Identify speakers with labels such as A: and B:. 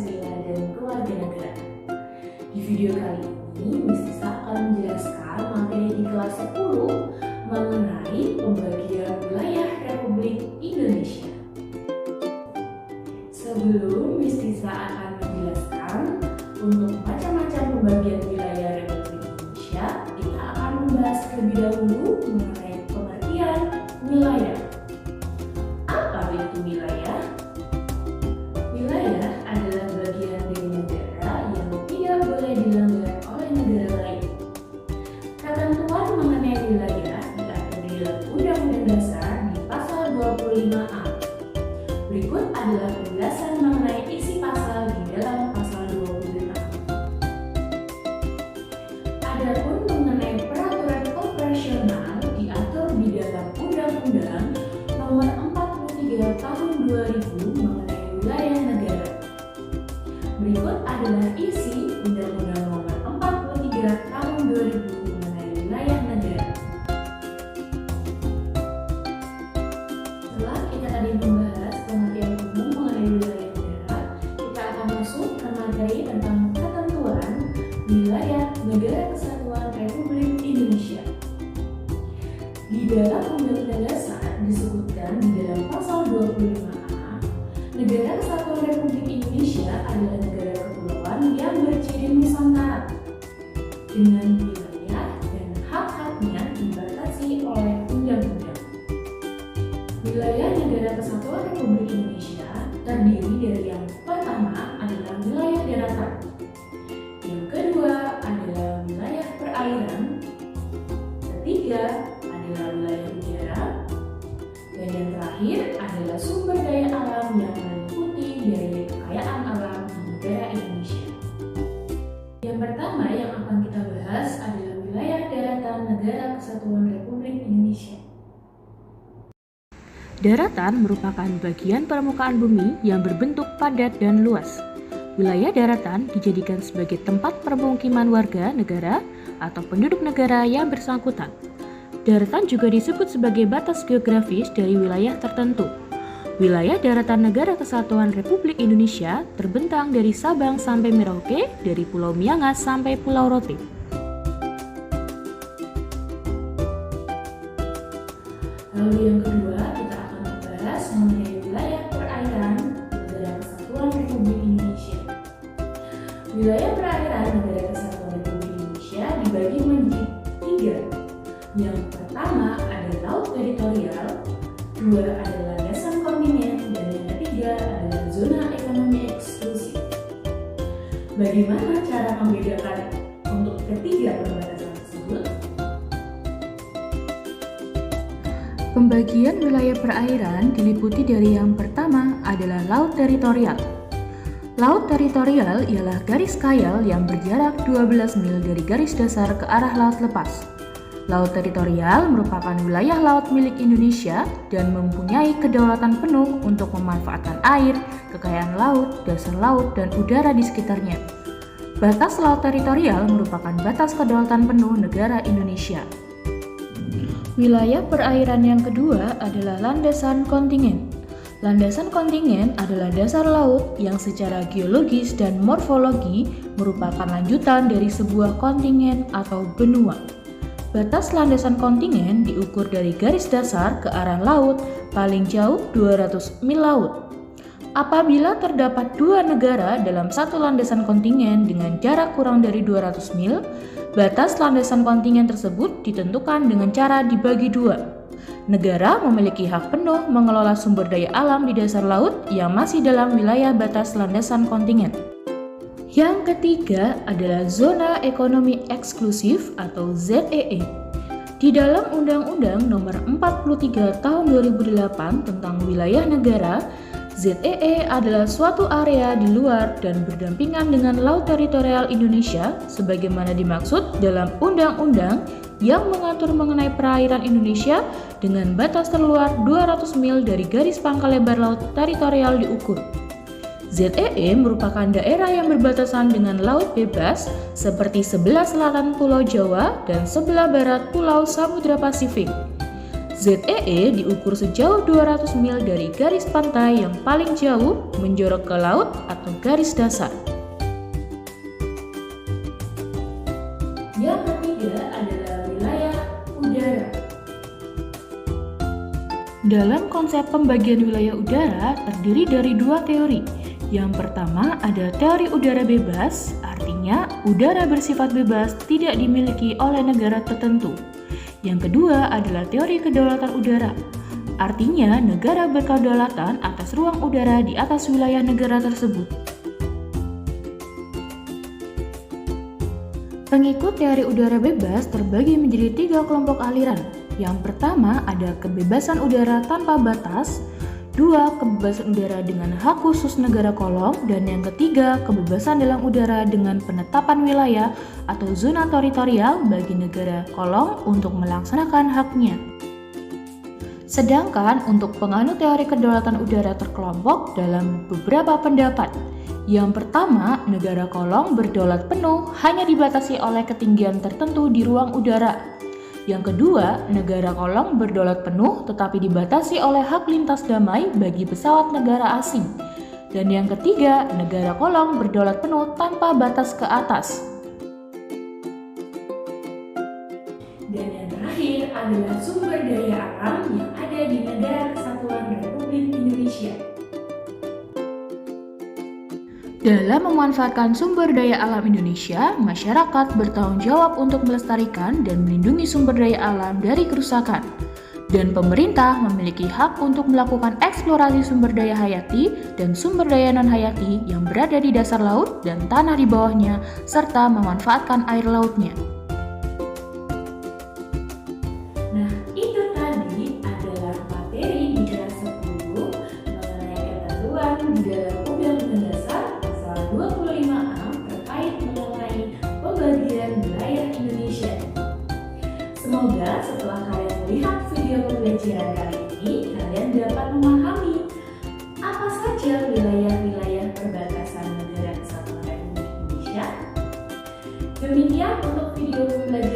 A: Pancasila dan Kewarganegaraan. Di video kali ini, Miss Tisa akan menjelaskan materi di kelas 10 mengenai pembagian wilayah Republik Indonesia. Sebelum Miss Tisa akan menjelaskan untuk macam-macam pembagian wilayah Republik Indonesia, kita akan membahas terlebih dahulu mengenai pengertian wilayah. Apa itu wilayah? Wilayah adalah bagian dari negara yang tidak boleh dilanggar oleh negara lain. Ketentuan mengenai wilayah diatur di dalam Undang-Undang Dasar di pasal 25A. Berikut adalah penjelasan mengenai isi pasal di dalam pasal 25A. Adapun mengenai peraturan operasional diatur di dalam Undang-Undang Nomor 43 Tahun 2000 mengenai wilayah negara. Berikut adalah isi Undang-Undang Nomor 43 Tahun 2000 mengenai wilayah negara. Setelah kita tadi membahas pengertian umum mengenai wilayah negara, kita akan masuk ke materi tentang ketentuan wilayah Negara Kesatuan Republik Indonesia. Di dalam Undang-Undang Dasar disebutkan di dalam pasal 25A, Negara Kesatuan Republik Indonesia adalah negara kepulauan yang berciri Nusantara dengan wilayah dan hak-haknya dibatasi oleh undang-undang. Wilayah Negara Kesatuan Republik Indonesia terdiri dari yang pertama adalah wilayah daratan, yang kedua adalah wilayah perairan, ketiga adalah wilayah udara, dan yang terakhir adalah sumber daya alam yang meliputi dari kekayaan alam di negara Indonesia. Yang pertama yang akan kita bahas adalah wilayah daratan Negara Kesatuan Republik Indonesia.
B: Daratan merupakan bagian permukaan bumi yang berbentuk padat dan luas. Wilayah daratan dijadikan sebagai tempat permukiman warga negara atau penduduk negara yang bersangkutan. Daratan juga disebut sebagai batas geografis dari wilayah tertentu. Wilayah daratan Negara Kesatuan Republik Indonesia terbentang dari Sabang sampai Merauke, dari Pulau Miangas sampai Pulau Rote.
A: Lalu yang kedua, kita akan membahas mengenai wilayah perairan Negara Kesatuan Republik Indonesia. Wilayah perairan Negara Kesatuan Republik Indonesia dibagi menjadi 3. Yang pertama ada laut teritorial, dua adalah landasan kontinen, dan yang ketiga adalah zona ekonomi eksklusif. Bagaimana cara membedakan untuk ketiga pembatasan tersebut?
B: Pembagian wilayah perairan diliputi dari yang pertama adalah laut teritorial. Laut teritorial ialah garis kayal yang berjarak 12 mil dari garis dasar ke arah laut lepas. Laut teritorial merupakan wilayah laut milik Indonesia dan mempunyai kedaulatan penuh untuk memanfaatkan air, kekayaan laut, dasar laut, dan udara di sekitarnya. Batas laut teritorial merupakan batas kedaulatan penuh negara Indonesia. Wilayah perairan yang kedua adalah landasan kontingen. Landasan kontingen adalah dasar laut yang secara geologis dan morfologi merupakan lanjutan dari sebuah kontingen atau benua. Batas landasan kontingen diukur dari garis dasar ke arah laut paling jauh 200 mil laut. Apabila terdapat dua negara dalam satu landasan kontingen dengan jarak kurang dari 200 mil, batas landasan kontingen tersebut ditentukan dengan cara dibagi dua. Negara memiliki hak penuh mengelola sumber daya alam di dasar laut yang masih dalam wilayah batas landasan kontingen. Yang ketiga adalah zona ekonomi eksklusif atau ZEE. Di dalam Undang-Undang Nomor 43 Tahun 2008 tentang wilayah negara, ZEE adalah suatu area di luar dan berdampingan dengan laut teritorial Indonesia sebagaimana dimaksud dalam undang-undang yang mengatur mengenai perairan Indonesia dengan batas terluar 200 mil dari garis pangkal lebar laut teritorial diukur. ZEE merupakan daerah yang berbatasan dengan laut bebas seperti sebelah selatan Pulau Jawa dan sebelah barat Pulau Samudra Pasifik. ZEE diukur sejauh 200 mil dari garis pantai yang paling jauh menjorok ke laut atau garis dasar.
A: Yang ketiga adalah wilayah udara.
B: Dalam konsep pembagian wilayah udara terdiri dari dua teori. Yang pertama ada teori udara bebas, artinya udara bersifat bebas tidak dimiliki oleh negara tertentu. Yang kedua adalah teori kedaulatan udara, artinya negara berkedaulatan atas ruang udara di atas wilayah negara tersebut. Pengikut teori udara bebas terbagi menjadi 3 kelompok aliran. Yang pertama ada kebebasan udara tanpa batas, 2. Kebebasan udara dengan hak khusus negara kolong, dan yang ketiga kebebasan dalam udara dengan penetapan wilayah atau zona teritorial bagi negara kolong untuk melaksanakan haknya. Sedangkan untuk penganut teori kedaulatan udara terkelompok dalam beberapa pendapat. Yang pertama, negara kolong berdaulat penuh hanya dibatasi oleh ketinggian tertentu di ruang udara. Yang kedua, negara kolong berdaulat penuh tetapi dibatasi oleh hak lintas damai bagi pesawat negara asing. Dan yang ketiga, negara kolong berdaulat penuh tanpa batas ke atas.
A: Dan yang terakhir adalah sumber daya alam yang ada di Negara Kesatuan Republik Indonesia.
B: Dalam memanfaatkan sumber daya alam Indonesia, masyarakat bertanggung jawab untuk melestarikan dan melindungi sumber daya alam dari kerusakan. Dan pemerintah memiliki hak untuk melakukan eksplorasi sumber daya hayati dan sumber daya non-hayati yang berada di dasar laut dan tanah di bawahnya, serta memanfaatkan air lautnya.
A: Nah, itu tadi adalah materi di kelas 10 mengenai ketentuan di dalam Undang-Undang Dasar pasal 25A terkait mengenai pembagian wilayah Indonesia. Semoga setelah kalian melihat video pembelajaran kali ini, kalian dapat memahami apa saja wilayah-wilayah perbatasan Negara Kesatuan Republik Indonesia. Demikian untuk video pembelajaran